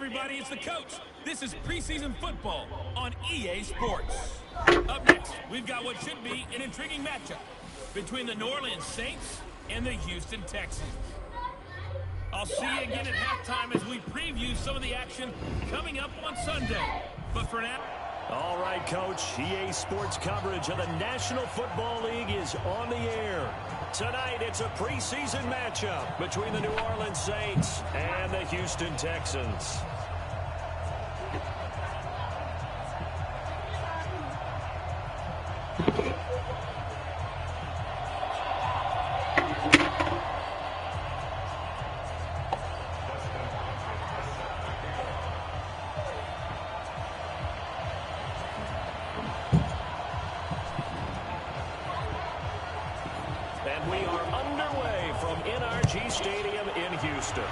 everybody, it's the coach. This is preseason football on EA Sports. Up next, we've got what should be an intriguing matchup between the New Orleans Saints and the Houston Texans. I'll see you again at halftime as we preview some of the action coming up on Sunday. But for now... All right, Coach. EA Sports coverage of the National Football League is on the air. Tonight, it's a preseason matchup between the New Orleans Saints and the Houston Texans. And we are underway from NRG Stadium in Houston.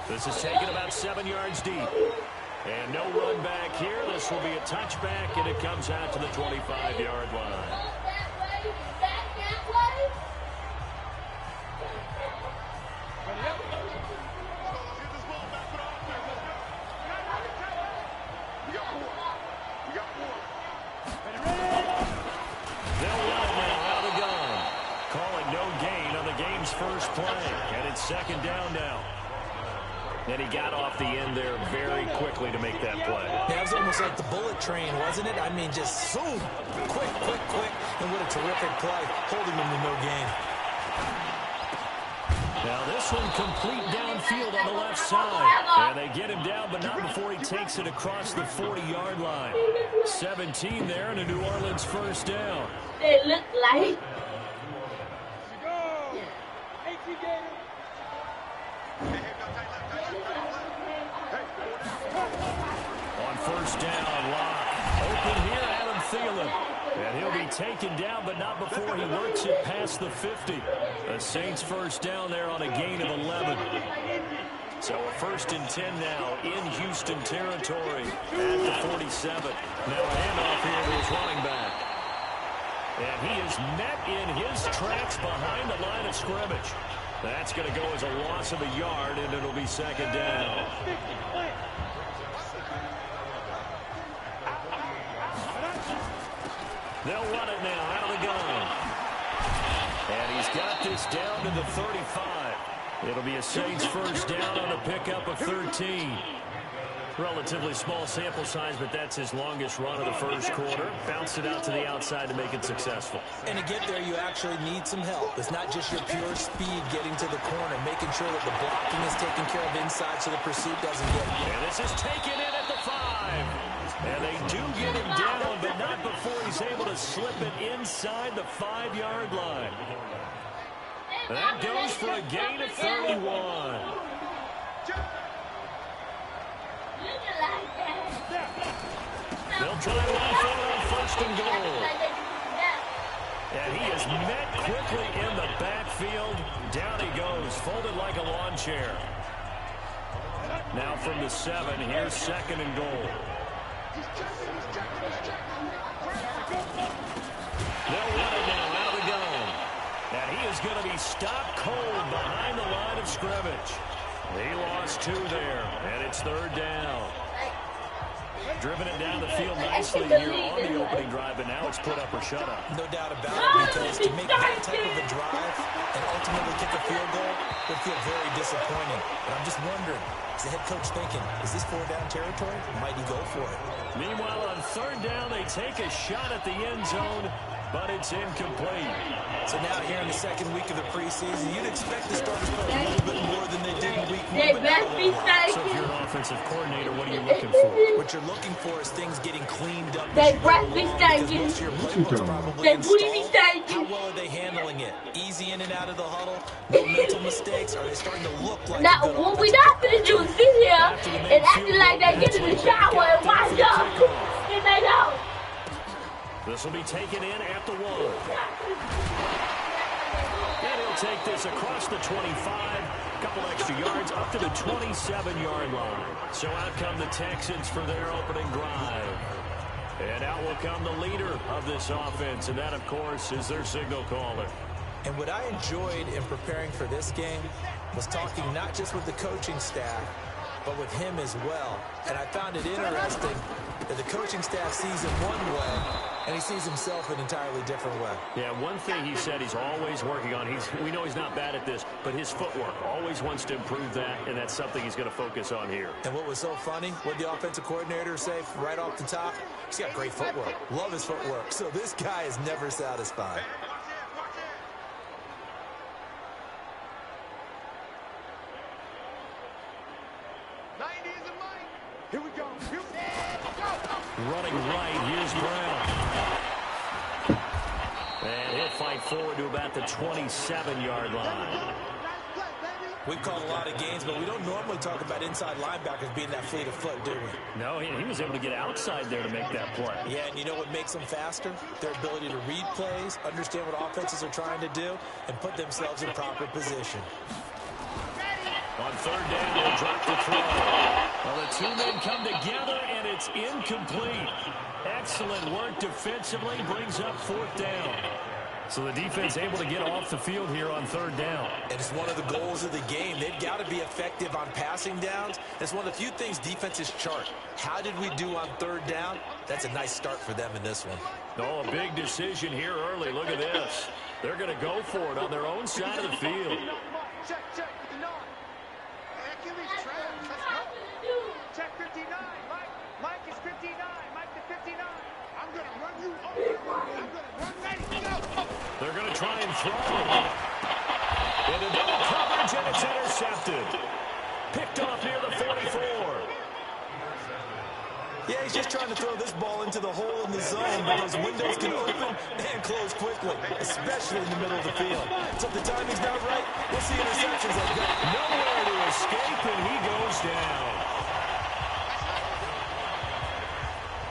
This is taken about 7 yards deep. And no run back here. This will be a touchback, and it comes out to the 25-yard line. First play, and it's second down now. And he got off the end there very quickly to make that play. That was almost like the bullet train, wasn't it? I mean, just zoom, quick, and what a terrific play, holding him to no gain. Now this one complete downfield on the left side. And they get him down, but not before he takes it across the 40-yard line. 17 there, and a New Orleans first down. They look like... On first down, Locke. Open here, Adam Thielen. And he'll be taken down, but not before he works it past the 50. The Saints first down there on a gain of 11. So a 1st and 10 now in Houston territory at the 47. Now a handoff here to his running back. And he is met in his tracks behind the line of scrimmage. That's going to go as a loss of a yard, and it'll be second down. They'll run it now out of the gun. And he's got this down to the 35. It'll be a Saints first down on a pickup of 13. Relatively small sample size, but that's his longest run of the first quarter. Bounced it out to the outside to make it successful. And to get there, you actually need some help. It's not just your pure speed getting to the corner, making sure that the blocking is taken care of inside so the pursuit doesn't get you. And this is taken in at the 5. And they do get him down, but not before he's able to slip it inside the 5-yard line. That goes for a gain of 31. They'll try to run forward on 1st and goal. And he is met quickly in the backfield. Down he goes, folded like a lawn chair. Now from the 7, here's 2nd and goal. They'll run it now out of the gun. And he is going to be stopped cold behind the line of scrimmage. He lost 2 there, and it's 3rd down. Driven it down the field nicely here on the opening drive, but now it's put up or shut up. No doubt about it, because to make that type of a drive and ultimately kick a field goal would feel very disappointing. But I'm just wondering, is the head coach thinking, is this 4-down territory? Might he go for it? Meanwhile, on 3rd down, they take a shot at the end zone, but it's incomplete. So now here in the 2nd week of the preseason, you'd expect the starters to play a little bit more than they did in week 1. So if you're an offensive coordinator, what are you looking for? What you're looking for is things getting cleaned up. They most of your playbook's probably installed. How well are they handling it? Easy in and out of the huddle? No mental mistakes? Are they starting to look like now, what we're not going to do is sit here and acting like they get in the shower and wash up. And they don't. This will be taken in at the 1. And he'll take this across the 25. A couple extra yards up to the 27-yard line. So out come the Texans for their opening drive. And out will come the leader of this offense. And that, of course, is their signal caller. And what I enjoyed in preparing for this game was talking not just with the coaching staff, but with him as well. And I found it interesting that the coaching staff sees him one way, and he sees himself an entirely different way. Yeah, one thing he said he's always working on, we know he's not bad at this, but his footwork, always wants to improve that, and that's something he's going to focus on here. And what was so funny, what the offensive coordinator say right off the top, he's got great footwork. Love his footwork. So this guy is never satisfied. Here we go. Running right, here's Brown. And he'll fight forward to about the 27-yard line. We've called a lot of games, but we don't normally talk about inside linebackers being that fleet of foot, do we? No, he was able to get outside there to make that play. Yeah, and you know what makes them faster? Their ability to read plays, understand what offenses are trying to do, and put themselves in proper position. On third down, he'll drop the throw. Well, the two men come together, and it's incomplete. Excellent work defensively, brings up fourth down. So the defense able to get off the field here on third down. And it's one of the goals of the game. They've got to be effective on passing downs. It's one of the few things defenses chart. How did we do on third down? That's a nice start for them in this one. Oh, a big decision here early. Look at this. They're going to go for it on their own side of the field. Check. Check 59. Mike is 59. Mike to 59. I'm going to run you over. I'm going to run ready. Go. They're going to try and throw. Into double coverage, and it's intercepted. Picked off near the 44. Yeah, he's just trying to throw this ball into the hole in the zone, but those windows can open and close quickly, especially in the middle of the field. So if the timing's not right, we'll see interceptions like that. Nowhere to escape, and he goes down.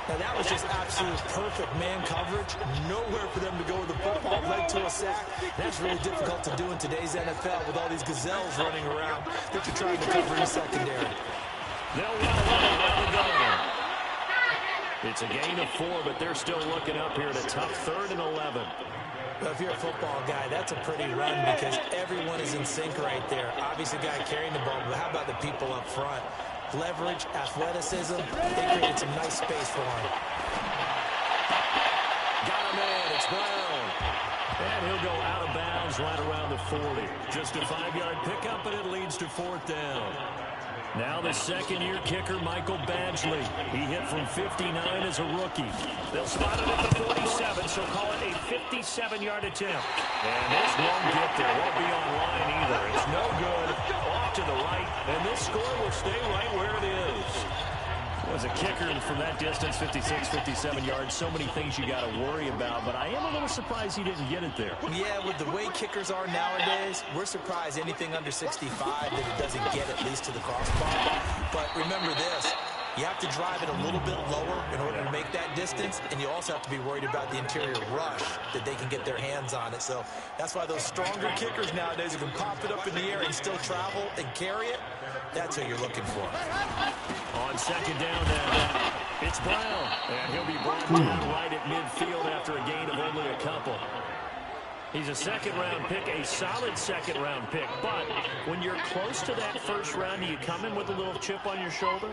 Now, that was just absolute perfect man coverage. Nowhere for them to go with the football, led to a sack. That's really difficult to do in today's NFL with all these gazelles running around that you're trying to cover in the secondary. They'll run around the gun. It's a gain of 4, but they're still looking up here at a tough 3rd and 11. Well, if you're a football guy, that's a pretty run because everyone is in sync right there. Obviously, guy carrying the ball, but how about the people up front? Leverage, athleticism, they created some nice space for him. Got him in, it's Brown. And he'll go out of bounds right around the 40. Just a 5-yard pickup, and it leads to 4th down. Now the second-year kicker, Michael Badgley. He hit from 59 as a rookie. They'll spot it at the 47, so call it a 57-yard attempt. And this won't get there. Won't be on line either. It's no good. Off to the right, and this score will stay right where it is. As a kicker from that distance, 56, 57 yards, so many things you got to worry about, but I am a little surprised he didn't get it there. Yeah, with the way kickers are nowadays, we're surprised anything under 65 that it doesn't get at least to the crossbar. But remember this, you have to drive it a little bit lower in order to make that distance, and you also have to be worried about the interior rush that they can get their hands on it. So that's why those stronger kickers nowadays who can pop it up in the air and still travel and carry it, that's who you're looking for. On second down now, it's Brown, and he'll be brought down right at midfield after a gain of only a couple. He's a second-round pick, a solid second-round pick, but when you're close to that first round, do you come in with a little chip on your shoulder?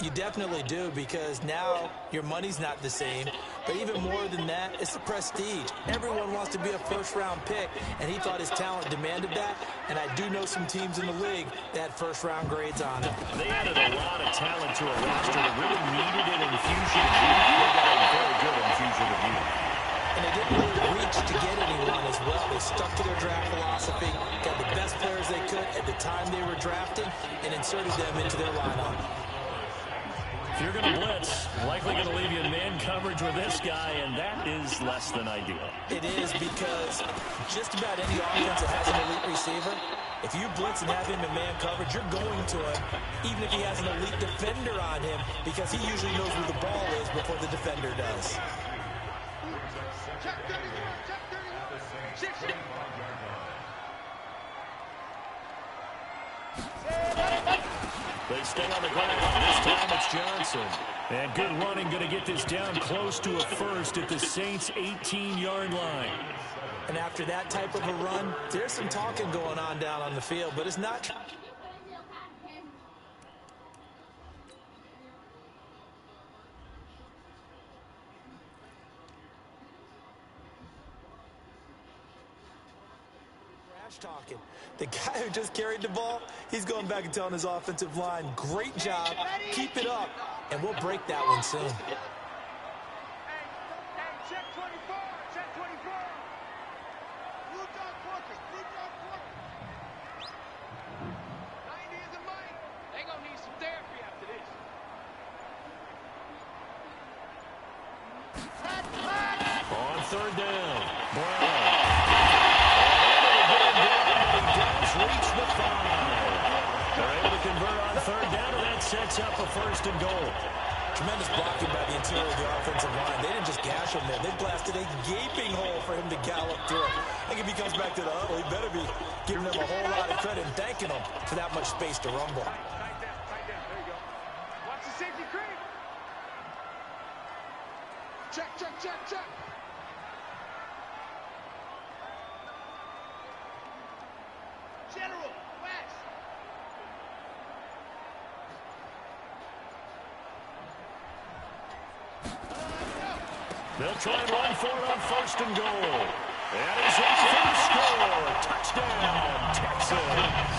You definitely do, because now your money's not the same, but even more than that, it's the prestige. Everyone wants to be a first-round pick, and he thought his talent demanded that, and I do know some teams in the league that had first-round grades on it. They added a lot of talent to a roster that really needed an infusion of youth. They got a very good infusion of youth. And they didn't really reach to get anyone as well. They stuck to their draft philosophy, got the best players they could at the time they were drafting, and inserted them into their lineup. If you're going to blitz, likely going to leave you in man coverage with this guy, and that is less than ideal. It is, because just about any offense that has an elite receiver, if you blitz and have him in man coverage, you're going to him, even if he has an elite defender on him, because he usually knows where the ball is before the defender does. Check 31. Check 31. They stay on the ground. This time it's Johnson. And good running, going to get this down close to a first at the Saints' 18-yard line. And after that type of a run, there's some talking going on down on the field, but it's not. Trash talking. The guy who just carried the ball, he's going back and telling his offensive line, great job, keep it up, and we'll break that one soon. Check 24, check 24. Blue dog quarters, blue dog quarters. 90 is a mic. They gonna need some therapy after this. On third down, Brown. Reach the 5. They're able to convert on third down, and that sets up a first and goal. Tremendous blocking by the interior of the offensive line. They didn't just gash him there. They blasted a gaping hole for him to gallop through. I think if he comes back to the huddle, he better be giving them a whole lot of credit and thanking them for that much space to rumble. Tight down. There you go. Watch the safety creep. Check. General, West. They'll try and run for it on first and goal. And he's in for the score. Touchdown, Texans.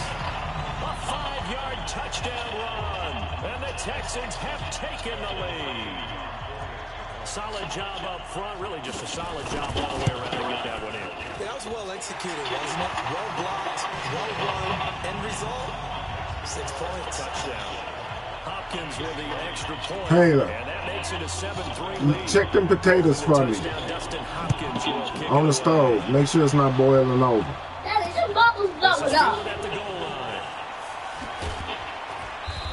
A 5-yard touchdown run. And the Texans have taken the lead. Solid job up front. Really just a solid job all the way around to get that one in. That was well executed, wasn't it? Well blocked, well run. End result, 6 points. Touchdown. Hopkins with the extra point. Taylor, And that makes it a 7-3 lead. check them potatoes for me on the stove. Make sure it's not boiling over. Daddy, some bubbles blowing up. At the goal line.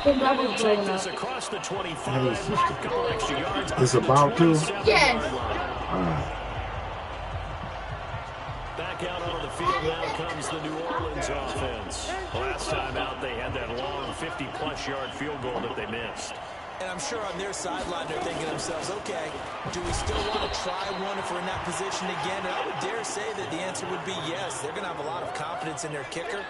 Some bubbles Take blowing this up. across the 25. Couple extra yards. It's about to? Yes. Back out onto the field now comes the New Orleans offense. Last time out they had that long 50-plus yard field goal that they missed. And I'm sure on their sideline they're thinking to themselves, okay, do we still want to try one if we're in that position again? And I would dare say that the answer would be yes. They're going to have a lot of confidence in their kicker.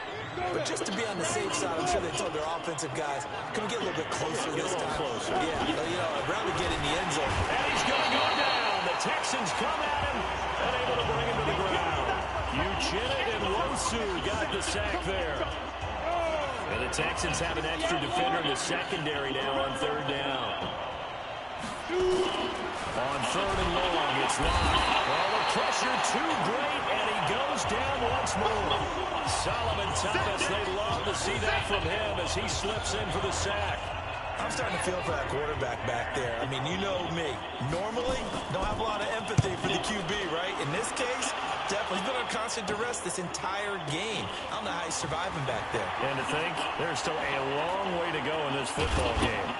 But just to be on the safe side, I'm sure they told their offensive guys, can we get a little bit closer this time? Closer. Yeah, I'd rather get in the end zone. And he's going to go down. The Texans come at him and able to bring him to the ground. Uchenna and Wosu got the sack there. And the Texans have an extra defender in the secondary now on third down. On third and long, it's Locke. Well, the pressure too great, and he goes down once more. Solomon Thomas, they'd love to see that from him as he slips in for the sack. I'm starting to feel for that quarterback back there. I mean, you know me. Normally, don't have a lot of empathy for the QB, right? In this case, definitely. He's been on constant duress this entire game. I don't know how he's surviving back there. And to think, there's still a long way to go in this football game.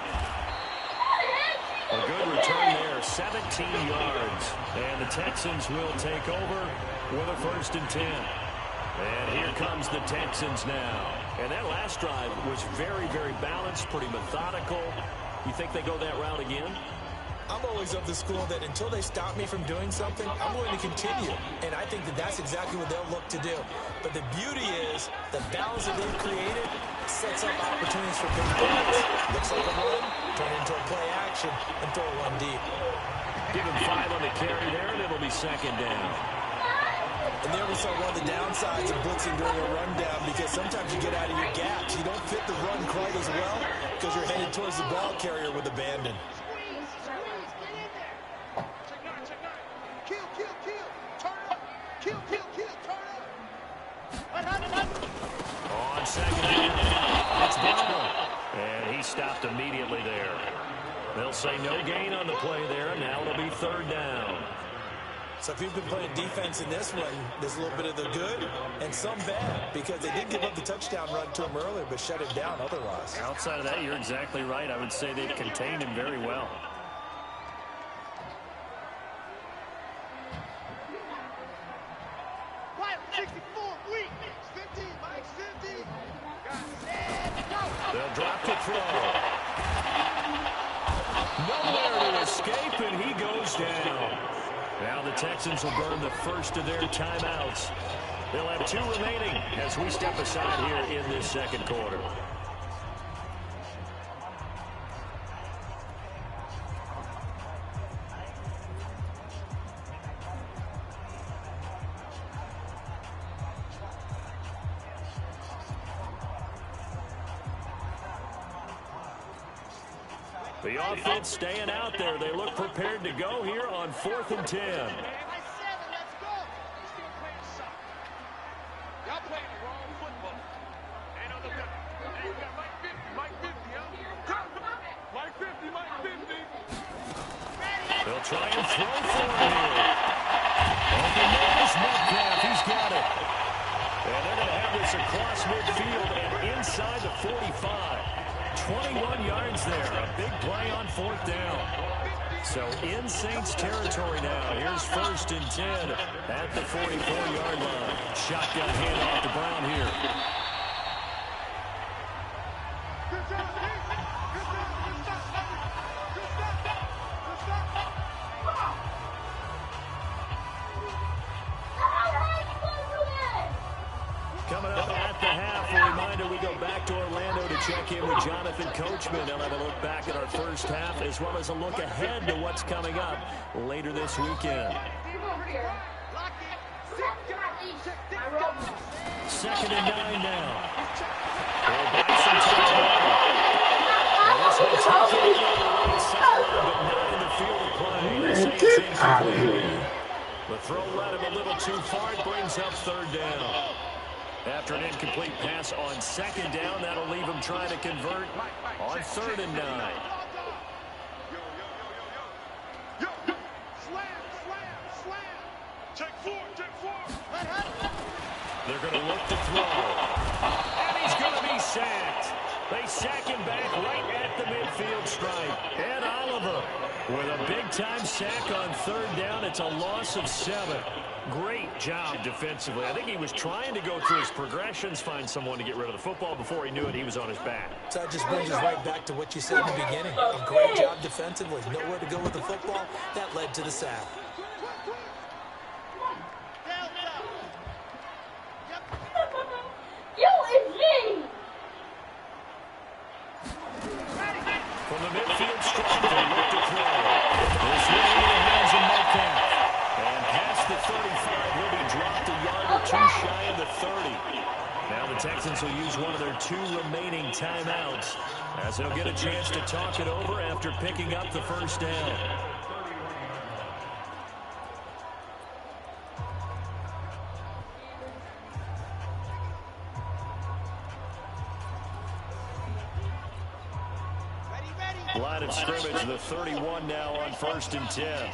A good return there, 17 yards. And the Texans will take over with a 1st and 10. And here comes the Texans now. And that last drive was very, very balanced, pretty methodical. You think they go that route again? I'm always of the school that until they stop me from doing something, I'm going to continue. And I think that that's exactly what they'll look to do. But the beauty is the balance that they've created sets up opportunities for big plays. Looks like a run, turn into a play action, and throw one deep. Give him 5 on the carry there, and it'll be 2nd down. And there we saw one of the downsides of blitzing during a rundown, because sometimes you get out of your gaps. You don't fit the run quite as well because you're headed towards the ball carrier with abandon. On 2nd down, it's Brown. And he stopped immediately there. They'll say no gain on the play there, and now it'll be 3rd down. So if you've been playing defense in this one, there's a little bit of the good and some bad, because they did give up the touchdown run to him earlier, but shut it down otherwise. Outside of that, you're exactly right. I would say they've contained him very well. They'll drop to throw. No and he goes down. Now the Texans will burn the first of their timeouts. They'll have 2 remaining as we step aside here in this second quarter. The offense staying out there. They look prepared to go here on 4th and 10. They'll try and throw for it here. Open Mavis Metcalf. He's got it. And they're going to have this across midfield and inside the 45. 21 yards there. A big play on 4th down. So in Saints territory now. Here's 1st and 10 at the 44-yard line. Shotgun handoff to Brown here. Coming up at the half, a reminder we go back to Orlando to check in with Jonathan Coachman. They'll have a look back at our first half as well as a look ahead to what's coming up later this weekend. 2nd and 9 now. They'll buy some time. This one's taken over the right sideline, but not in the field of play. Man, get out of here. The throw led him a little too far. It brings up 3rd down. After an incomplete pass on 2nd down, that'll leave him trying to convert on 3rd and 9. They're going to look to throw. And he's going to be sacked. They sack him back right at the midfield stripe. And Oliver with a big-time sack on 3rd down. It's a loss of 7. Great job defensively. I think he was trying to go through his progressions, find someone to get rid of the football. Before he knew it, he was on his back. So that just brings us right back to what you said in the beginning. A great job defensively. Nowhere to go with the football. That led to the sack. It's me! From the midfield stripe, they look to throw. This one into the hands of Metcalf. And past the 35, will be dropped a yard or 2 shy of the 30. Now the Texans will use one of their 2 remaining timeouts as they'll get a chance to talk it over after picking up the 1st down. Line of scrimmage, the 31 now on 1st and 10.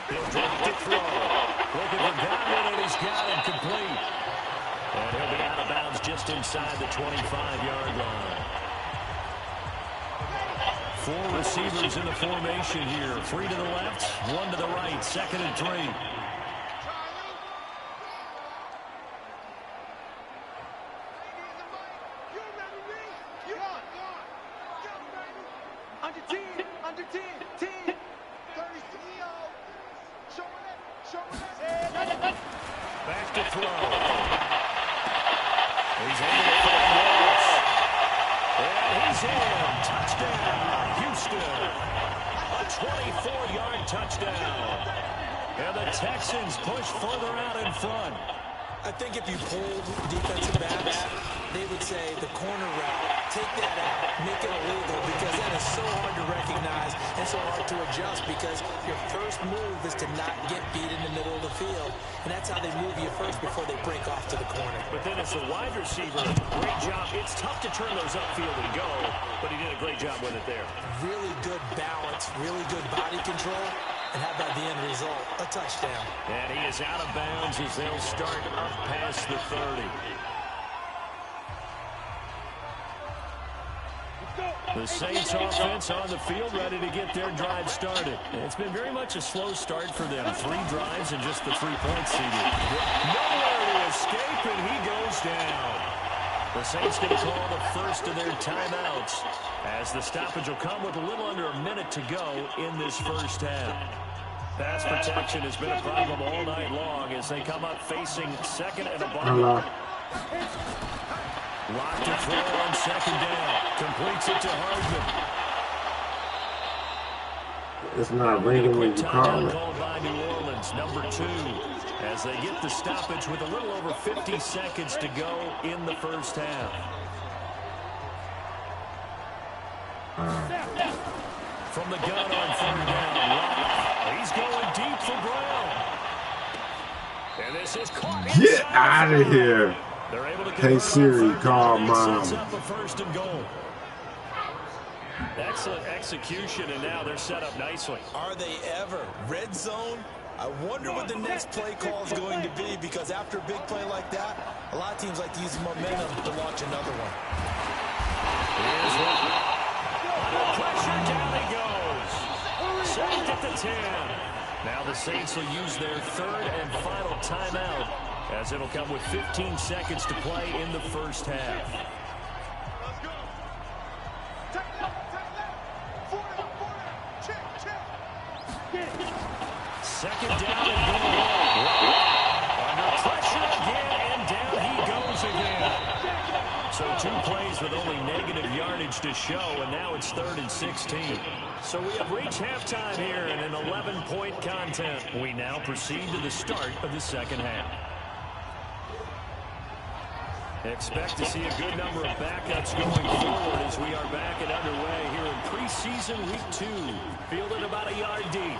He'll drop to throw. Looking for Godwin, and he's got him complete. And he'll be out of bounds just inside the 25-yard line. 4 receivers in the formation here. 3 to the left, 1 to the right. 2nd and 3. Back to throw. He's able to find Lewis. And he's in. Touchdown, Houston. A 24-yard touchdown. And the Texans push further out in front. I think if you polled defensive backs, they would say the corner route, take that out, make it illegal, because that is so hard to recognize and so hard to adjust, because your first move is to not get beat in the middle of the field, and that's how they move you first before they break off to the corner. But then as the wide receiver, great job. It's tough to turn those upfield and go, but he did a great job with it there. Really good balance, really good body control. And how about the end result? A touchdown. And he is out of bounds as they'll start up past the 30. The Saints offense on the field, ready to get their drive started. It's been very much a slow start for them. 3 drives and just the 3 points seeded. Nowhere to escape, and he goes down. The Saints going to call the first of their timeouts as the stoppage will come with a little under a minute to go in this first half. Pass protection has been a problem all night long as they come up facing second and a ball. Locked to throw on second down. Completes it to Hardman. It's not ringing when you call it. Called by New Orleans, number 2, as they get the stoppage with a little over 50 seconds to go in the first half. From the gun on third down, he's going deep for Brown. And this is caught. Get out of here. They're able to Hey Siri, call Mom. Up a first and goal. Excellent execution, and now they're set up nicely. Are they ever? Red zone? I wonder what the next play call is going to be, because after a big play like that, a lot of teams like to use momentum to launch another one. Here's one. Under pressure, down he goes. Sacked at the 10. Now the Saints will use their third and final timeout, as it'll come with 15 seconds to play in the first half. Second down and goal. Under pressure again, and down he goes again. So 2 plays with only negative yardage to show, and now it's 3rd and 16. So we have reached halftime here in an 11-point contest. We now proceed to the start of the second half. Expect to see a good number of backups going forward as we are back and underway here in preseason week 2. Fielded about a yard deep.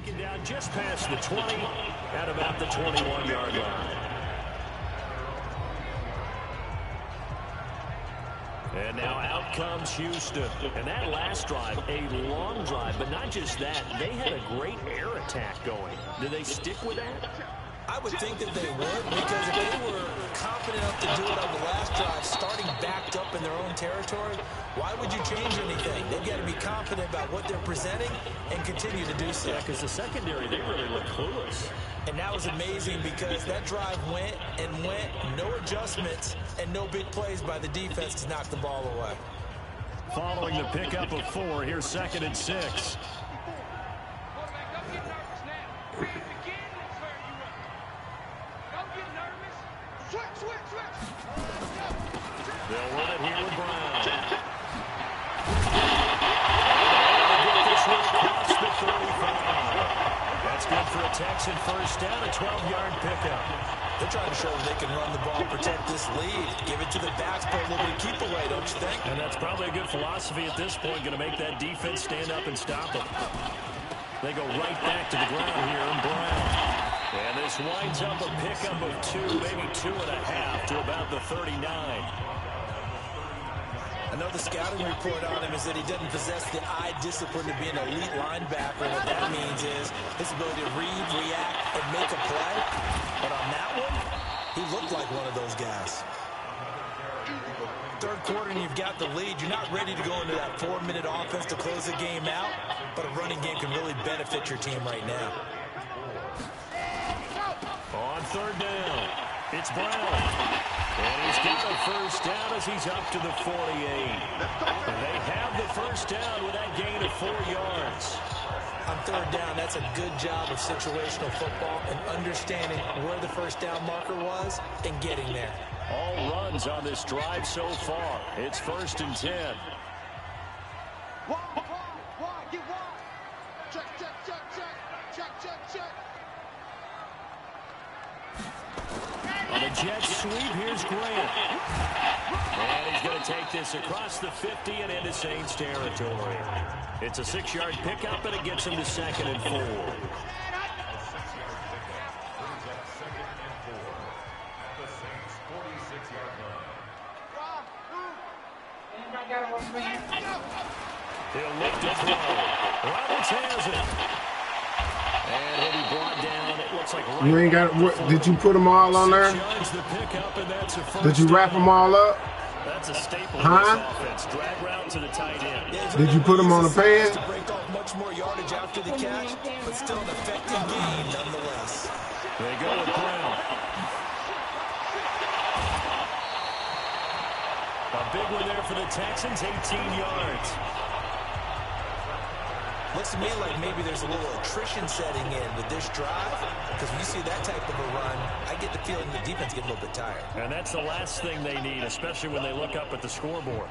taken down just past the 20 at about the 21-yard line. And now out comes Houston. And that last drive, a long drive, but not just that. They had a great air attack going. Did they stick with that? I would think that they would, because if they were confident enough to do it on the last drive, starting backed up in their own territory, why would you change anything? They've got to be confident about what they're presenting and continue to do so. Yeah, because the secondary, they really look clueless. And that was amazing because that drive went and went, no adjustments, and no big plays by the defense to knock the ball away. Following the pickup of 4, here's 2nd and 6. They'll run it here with Brown. This one across the 35. That's good for a Texan first down, a 12-yard pickup. They're trying to show that they can run the ball, protect this lead, give it to the backs, play a little bit of keep away, don't you think? And that's probably a good philosophy at this point, going to make that defense stand up and stop them. They go right back to the ground here, and Brown. And this winds up a pickup of 2, maybe 2.5 to about the 39. I know the scouting report on him is that he doesn't possess the eye discipline to be an elite linebacker. What that means is his ability to read, react, and make a play. But on that one, he looked like one of those guys. Third quarter and you've got the lead. You're not ready to go into that 4-minute offense to close the game out, but a running game can really benefit your team right now. On 3rd down, it's Brown. And he's got a first down as he's up to the 48. And they have the first down with that gain of 4 yards. On 3rd down, that's a good job of situational football and understanding where the first down marker was and getting there. All runs on this drive so far. It's 1st and 10. Get wide. Check, check, check, check. Check, check, check. On the jet sweep, here's Grant. And he's going to take this across the 50 and into Saints territory. It's a 6-yard pickup, and it gets him to 2nd and 4. He'll look to throw. Roberts has it. And he'll be brought down. It looks like You ain't got. What, did you put them all on there? Did you wrap them all up? That's a staple huh? of this offense. Drag route to the tight end. Did you put them on the pad? To break off much more yardage after the catch, but still an effective gain nonetheless. They go with Brown. A big one there for the Texans, 18 yards. Looks to me like maybe there's a little attrition setting in with this drive, because when you see that type of a run, I get the feeling the defense getting a little bit tired. And that's the last thing they need, especially when they look up at the scoreboard.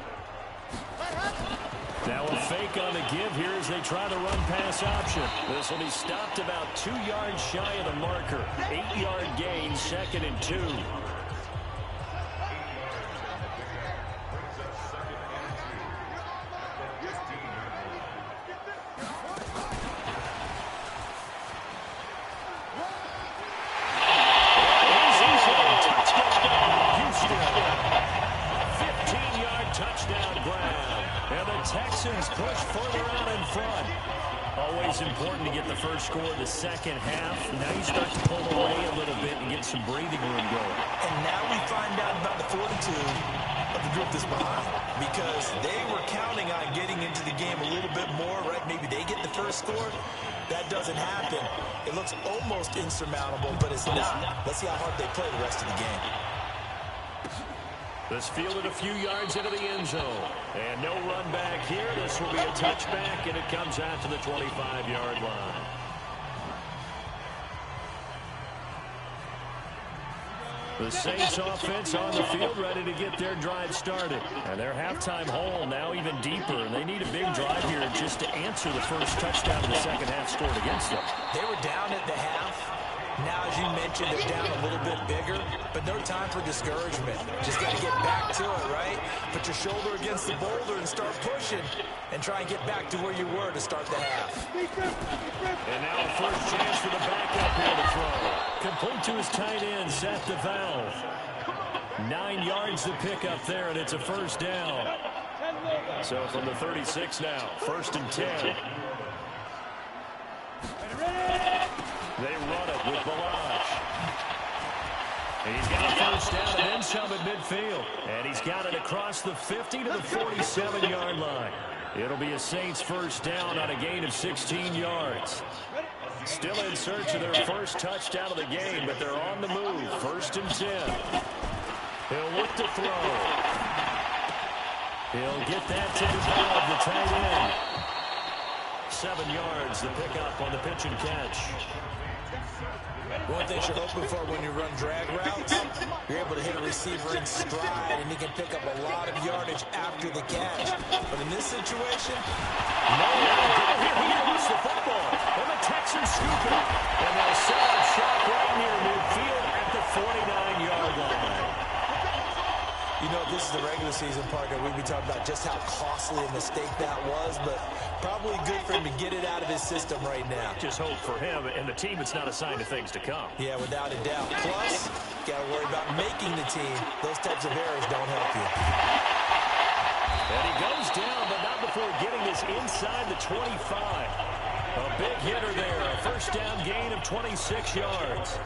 Now a fake on the give here as they try the run pass option. This will be stopped about 2 yards shy of the marker. 8-yard gain, 2nd and 2. Texans push further out in front. Always important to get the first score of the second half. Now you start to pull away a little bit and get some breathing room going. And now we find out about the fortitude of the group that's behind, because they were counting on getting into the game a little bit more, right? Maybe they get the first score. That doesn't happen. It looks almost insurmountable, but it's not. Let's see how hard they play the rest of the game. This fielded a few yards into the end zone. And no run back here. This will be a touchback, and it comes out to the 25-yard line. The Saints offense on the field ready to get their drive started. And their halftime hole now even deeper. And they need a big drive here just to answer the first touchdown of the second half scored against them. They were down at the half. Now, as you mentioned, they're down a little bit bigger, but no time for discouragement. Just got to get back to it, right? Put your shoulder against the boulder and start pushing and try and get back to where you were to start the half. And now a first chance for the backup here to throw. Complete to his tight end, Seth DeValve. 9 yards to pick up there, and it's a first down. So from the 36 now, 1st and 10. They run it with Balazs. He's got a first down and then some at midfield. And he's got it across the 50 to the 47-yard line. It'll be a Saints first down on a gain of 16 yards. Still in search of their first touchdown of the game, but they're on the move. 1st and 10. He'll look to throw. He'll get that to DeValve, the tight end. 7 yards, the pickup on the pitch and catch. One thing you're hoping for when you run drag routes, you're able to hit a receiver in stride, and he can pick up a lot of yardage after the catch. But in this situation, no, he lost the football. And the Texans scoop it. And they'll set up shop right near midfield at the 49-yard line. You know, this is the regular season partner. We'd be talking about just how costly a mistake that was, but probably good for him to get it out of his system right now. Just hope for him and the team it's not a sign of things to come. Yeah, without a doubt. Plus, got to worry about making the team. Those types of errors don't help you. And he goes down, but not before getting this inside the 25. A big hitter there. A first down gain of 26 yards.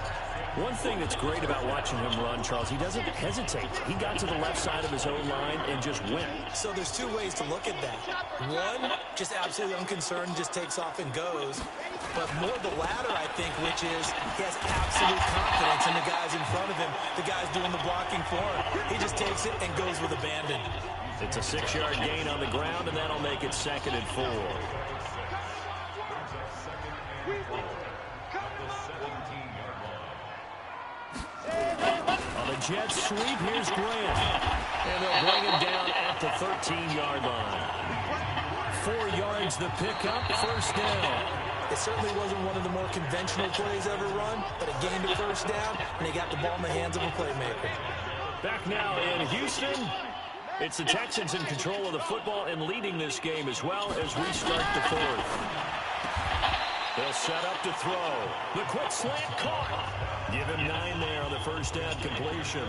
One thing that's great about watching him run, Charles, he doesn't hesitate. He got to the left side of his own line and just went. So there's 2 ways to look at that. One, just absolutely unconcerned, just takes off and goes. But more the latter, I think, which is he has absolute confidence in the guys in front of him, the guys doing the blocking for him. He just takes it and goes with abandon. It's a 6-yard gain on the ground, and that'll make it 2nd and 4. On the Jets sweep, here's Grant. And they'll bring him down at the 13-yard line. 4 yards the pickup, first down. It certainly wasn't one of the more conventional plays ever run, but it gained a first down, and he got the ball in the hands of a playmaker. Back now in Houston. It's the Texans in control of the football and leading this game as well as we start the 4th. They'll set up to throw. The quick slant caught. Give him 9 there on the first down completion.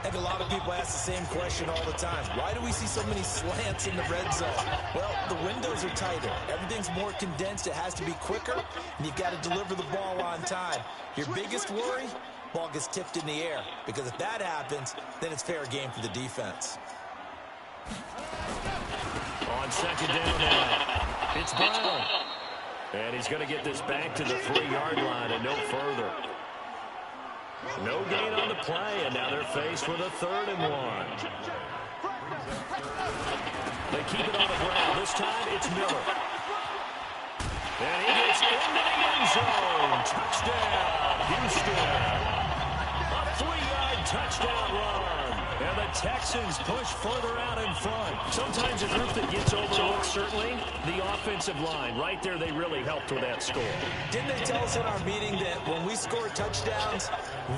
And a lot of people ask the same question all the time. Why do we see so many slants in the red zone? Well, the windows are tighter. Everything's more condensed. It has to be quicker, and you've got to deliver the ball on time. Your biggest worry, ball gets tipped in the air, because if that happens, then it's fair game for the defense. On second down now, it's Brown. And he's going to get this back to the 3-yard line and no further. No gain on the play, and now they're faced with a 3rd and 1. They keep it on the ground. This time it's Miller. And he gets into the end zone. Touchdown, Houston. A 3-yard touchdown run. And the Texans push further out in front. Sometimes a group that gets overlooked, certainly, the offensive line. Right there, they really helped with that score. Didn't they tell us in our meeting that when we score touchdowns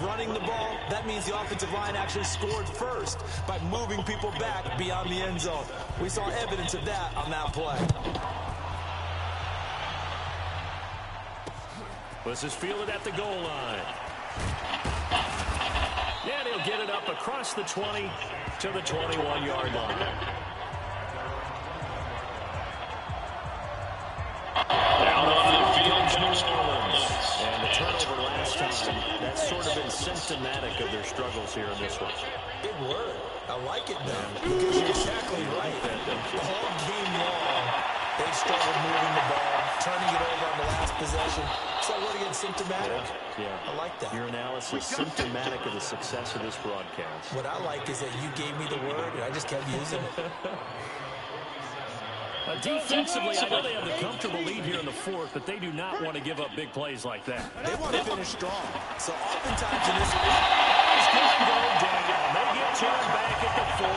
running the ball, that means the offensive line actually scored first by moving people back beyond the end zone? We saw evidence of that on that play. This is fielded at the goal line. And he'll get it up across the 20 to the 21-yard line. Now the field comes New Orleans. And the turnover last time, that's sort of been symptomatic of their struggles here in this one. Big word. I like it, though, because you're exactly right. The whole game long, they've struggled moving the ball, turning it over on the last possession. So what again, symptomatic? Yeah. I like that. Your analysis symptomatic of the success of this broadcast. What I like is that you gave me the word, and I just kept using it. Defensively, I know they have the comfortable lead here in the 4th, but they do not want to give up big plays like that. They want to finish strong. So oftentimes in this He's going to go down. They get turned back at the 40.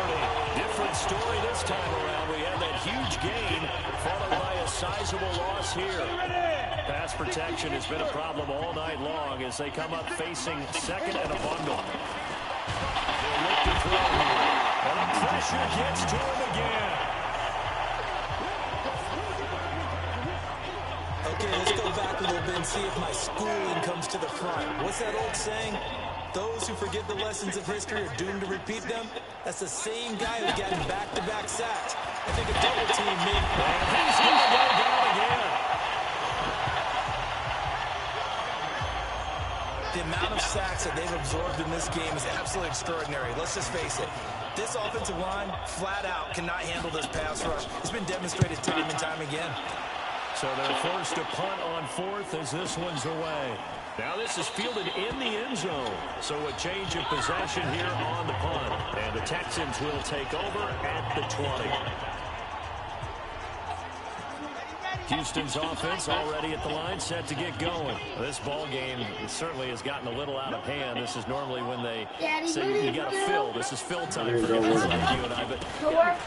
Different story this time around. We had that huge gain followed by a sizable loss here. Pass protection has been a problem all night long as they come up facing second and a bundle. They'll look to throw here. And the pressure gets to him again. Okay, let's go back a little bit and see if my schooling comes to the front. What's that old saying? Those who forget the lessons of history are doomed to repeat them. That's the same guy who's gotten back-to-back sacks. I think a double team may... He's going to go down again. The amount of sacks that they've absorbed in this game is absolutely extraordinary. Let's just face it. This offensive line, flat out, cannot handle this pass rush. It's been demonstrated time and time again. So they're forced to punt on fourth as this one's away. Now this is fielded in the end zone. So a change of possession here on the punt. And the Texans will take over at the 20. Houston's offense already at the line, set to get going. This ball game certainly has gotten a little out of hand. This is normally when they say you got to fill. This is fill time for guys like you and I. But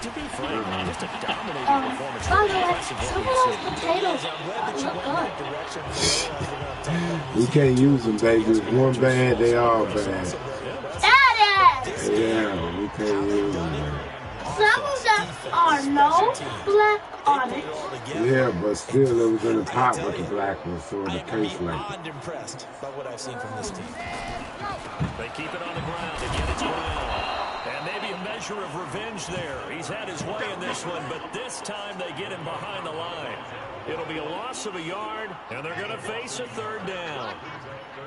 to be frank, just a dominating performance. We can't use them, baby. One bad, they all bad. Yeah, we can't use them. Some of them are no black on it. Yeah, but still it was in the top with the black one, so the case like I'm beyond impressed by what I've seen from this team. They keep it on the ground. Again, it's Brown. And maybe a measure of revenge there. He's had his way in this one, but this time they get him behind the line. It'll be a loss of a yard, and they're going to face a third down.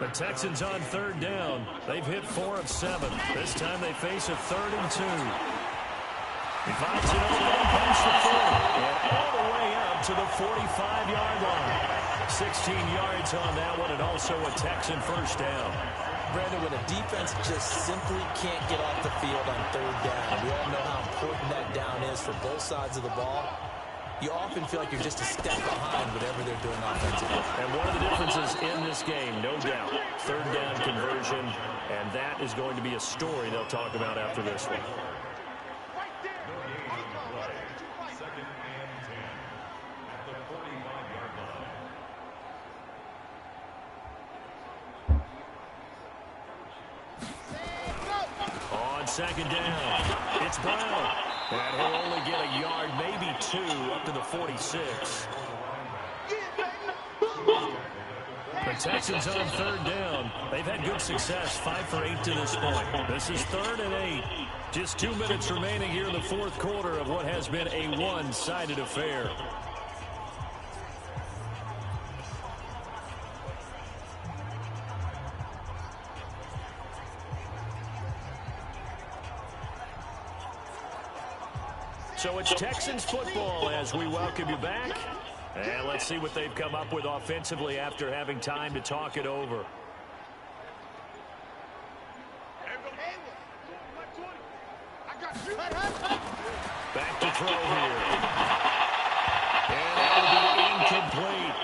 The Texans on third down. They've hit 4 of 7. This time they face a 3rd and 2. He finds it over and past the 40, and all the way up to the 45-yard line. 16 yards on that one, and also a Texan first down. Brandon, when a defense just simply can't get off the field on third down, we all know how important that down is for both sides of the ball. You often feel like you're just a step behind whatever they're doing offensively. And one of the differences in this game, no doubt, third down conversion, and that is going to be a story they'll talk about after this one. On second down, it's Brown. And he'll only get a yard, maybe 2, up to the 46. The Texans on third down. They've had good success, 5 for 8 to this point. This is 3rd and 8. Just 2 minutes remaining here in the fourth quarter of what has been a one-sided affair. So it's Texans football as we welcome you back. And let's see what they've come up with offensively after having time to talk it over. Back to throw here. And that will be incomplete.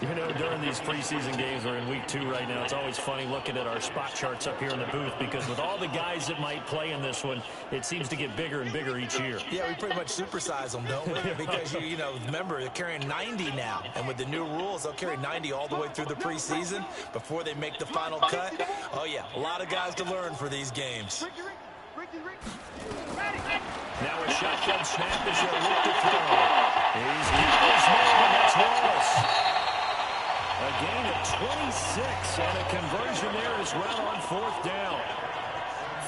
You know, during these preseason games, we're in week 2 right now, it's always funny looking at our spot charts up here in the booth because with all the guys that might play in this one, it seems to get bigger and bigger each year. Yeah, we pretty much supersize them, don't we? Because, you know, remember, they're carrying 90 now. And with the new rules, they'll carry 90 all the way through the preseason before they make the final cut. Oh, yeah, a lot of guys to learn for these games. Now a shotgun snap as they look to throw. He's got his man, and that's Wallace. A gain of 26 and a conversion there as well on 4th down.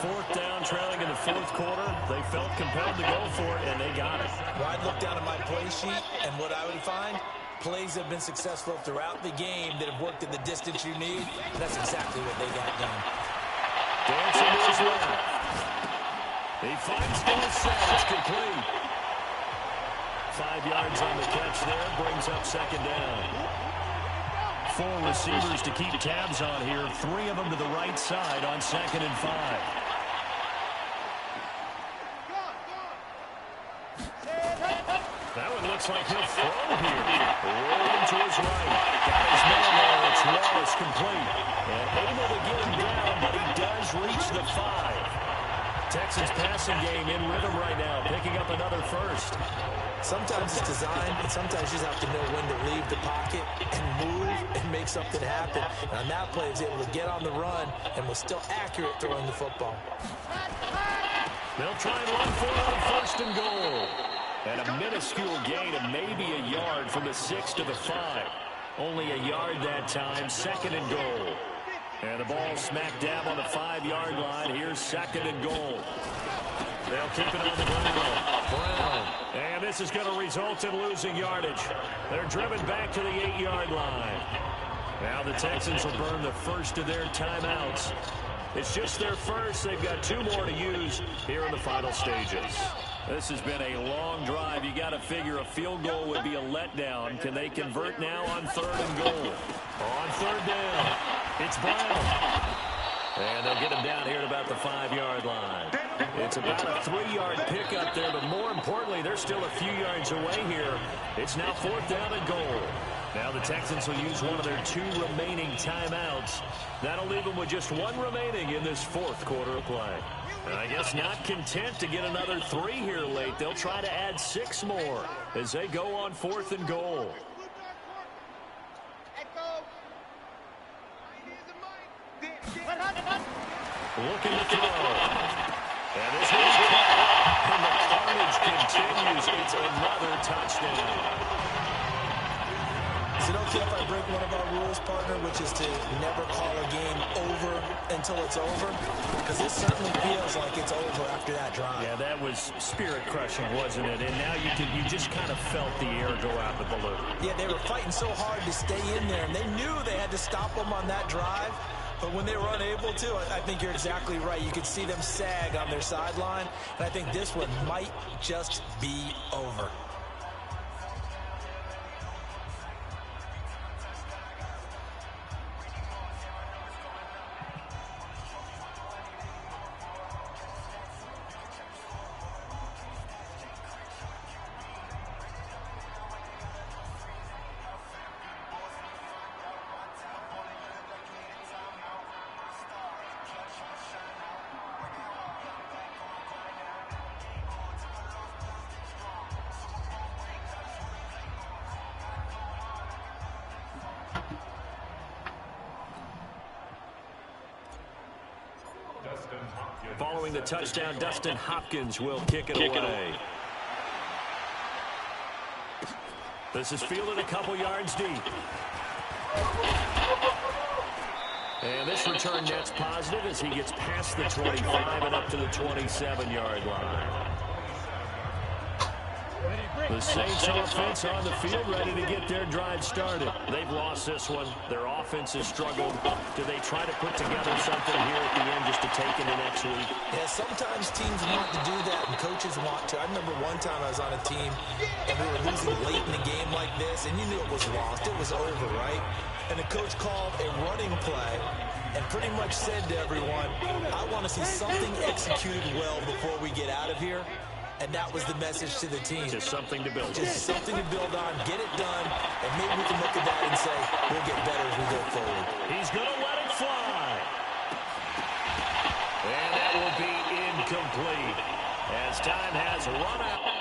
4th down, trailing in the 4th quarter. They felt compelled to go for it, and they got it. Well, I'd look down at my play sheet, and what I would find, plays have been successful throughout the game that have worked at the distance you need. And that's exactly what they got done. Dancing to his left. He finds Dawson. It's complete. 5 yards on the catch there. Brings up 2nd down. 4 receivers to keep tabs on here. 3 of them to the right side on 2nd and 5. That one looks like he'll throw here. Rolling to his right. Got his man there. It's Wallace complete. And able to get him down, but he does reach the 5. Texans passing game in rhythm right now, picking up another first. Sometimes it's designed, and sometimes you just have to know when to leave the pocket and move and make something happen. And on that play, he was able to get on the run and was still accurate throwing the football. They'll try and run for it on first and goal. And a minuscule gain of maybe a yard from the 6 to the 5. Only a yard that time, second and goal. And the ball smack dab on the 5-yard line. Here's second and goal. They'll keep it on the ground. Brown. And this is going to result in losing yardage. They're driven back to the 8-yard line. Now the Texans will burn the first of their timeouts. It's just their first. They've got 2 more to use here in the final stages. This has been a long drive. You got to figure a field goal would be a letdown. Can they convert now on 3rd and goal? On 3rd down, it's Brown. And they'll get him down here at about the 5-yard line. It's about a 3-yard pickup there, but more importantly, they're still a few yards away here. It's now 4th down and goal. Now the Texans will use one of their 2 remaining timeouts. That'll leave them with just 1 remaining in this 4th quarter of play. And I guess not content to get another 3 here late. They'll try to add 6 more as they go on 4th and goal. Looking to throw. And this one's caught. And the carnage continues. It's another touchdown. Is it okay if I break one of our rules, partner, which is to never call a game over until it's over? Because this certainly feels like it's over after that drive. Yeah, that was spirit-crushing, wasn't it? And now you just kind of felt the air go out the balloon. Yeah, they were fighting so hard to stay in there, and they knew they had to stop them on that drive. But when they were unable to, I think you're exactly right. You could see them sag on their sideline, and I think this one might just be over. Following the touchdown, Dustin Hopkins will kick it away. This is fielded a couple yards deep. And this return net's positive as he gets past the 25 and up to the 27-yard line. The Saints offense on the field, ready to get their drive started. They've lost this one. Their offense has struggled. Do they try to put together something here at the end just to take into next week? Yeah, sometimes teams want to do that and coaches want to. I remember one time I was on a team and we were losing late in the game like this, and you knew it was lost. It was over, right? And the coach called a running play and pretty much said to everyone, I want to see something executed well before we get out of here. And that was the message to the team. Just something to build on. Just something to build on, get it done, and maybe we can look at that and say, we'll get better as we go forward. He's going to let it fly. And that will be incomplete as time has run out.